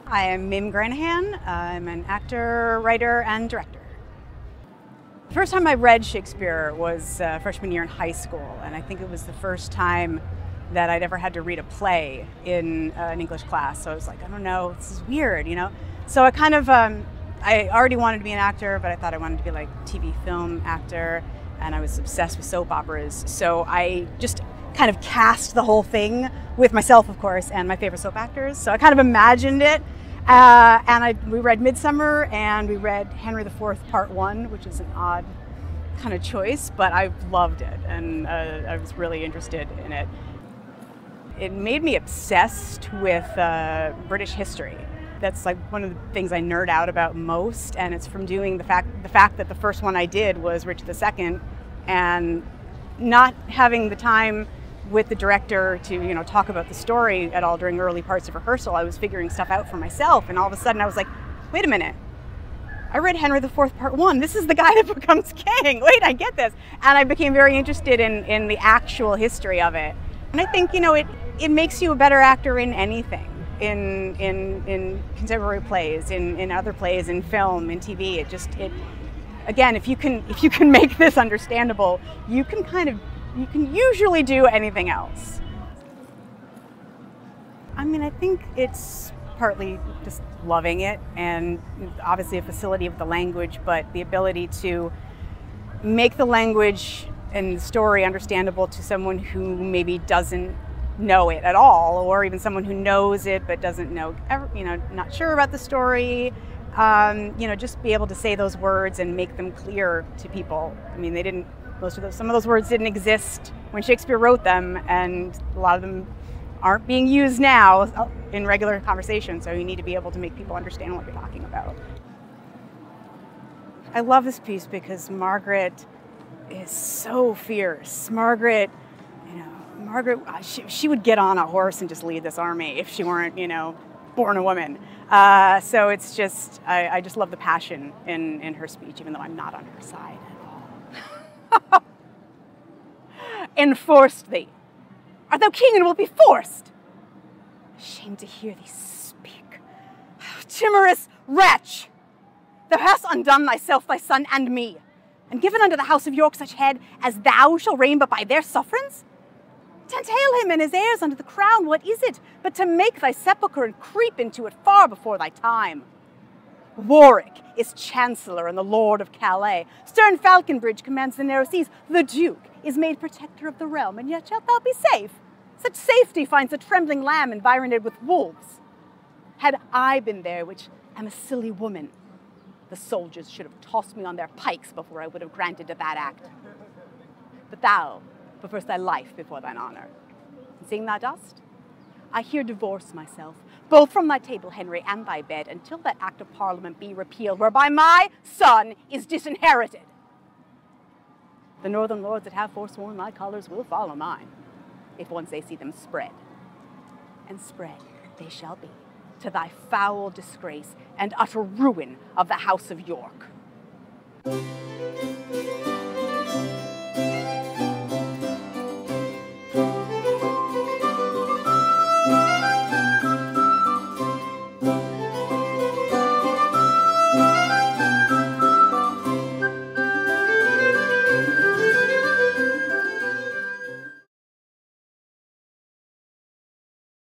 I am Mim Granahan. I'm an actor, writer, and director. The first time I read Shakespeare was freshman year in high school, and I think it was the first time that I'd ever had to read a play in an English class. So I was like, I don't know, this is weird, you know? So I kind of, I already wanted to be an actor, but I thought I wanted to be like TV film actor, and I was obsessed with soap operas. So I just kind of cast the whole thing with myself, of course, and my favorite soap actors. So I kind of imagined it. We read Midsummer, and we read Henry IV Part 1, which is an odd kind of choice, but I loved it, and I was really interested in it. It made me obsessed with British history. That's like one of the things I nerd out about most, and it's from doing the fact that the first one I did was Richard II, and not having the time with the director to talk about the story at all during early parts of rehearsal. I was figuring stuff out for myself, and all of a sudden I was like, wait a minute, I read Henry IV Part 1. This is the guy that becomes king. Wait, I get this. And I became very interested in the actual history of it. And I think it makes you a better actor in anything, in contemporary plays, in other plays, in film, in TV. Again, if you can make this understandable, you can usually do anything else. I mean, I think it's partly just loving it, and obviously a facility of the language, but the ability to make the language and the story understandable to someone who maybe doesn't know it at all, or even someone who knows it but doesn't know, not sure about the story. Just be able to say those words and make them clear to people. I mean, some of those words didn't exist when Shakespeare wrote them, and a lot of them aren't being used now in regular conversation, so you need to be able to make people understand what you're talking about. I love this piece because Margaret is so fierce. Margaret, she would get on a horse and just lead this army if she weren't, born a woman. So it's just, I just love the passion in her speech, even though I'm not on her side at all. Enforced thee. Art thou king and wilt be forced? Ashamed to hear thee speak. Timorous wretch! Thou hast undone thyself, thy son, and me, and given unto the house of York such head as thou shall reign but by their sufferance? To entail him and his heirs unto the crown, what is it but to make thy sepulchre and creep into it far before thy time? Warwick is chancellor and the lord of Calais. Stern Falconbridge commands the narrow seas. The duke is made protector of the realm, and yet shalt thou be safe. Such safety finds a trembling lamb environed with wolves. Had I been there, which am a silly woman, the soldiers should have tossed me on their pikes before I would have granted to that act. But thou prefers thy life before thine honor. And seeing thou dost, I here divorce myself, both from thy table, Henry, and thy bed, until that act of Parliament be repealed, whereby my son is disinherited. The northern lords that have forsworn my colours will follow mine, if once they see them spread. And spread they shall be, to thy foul disgrace and utter ruin of the house of York.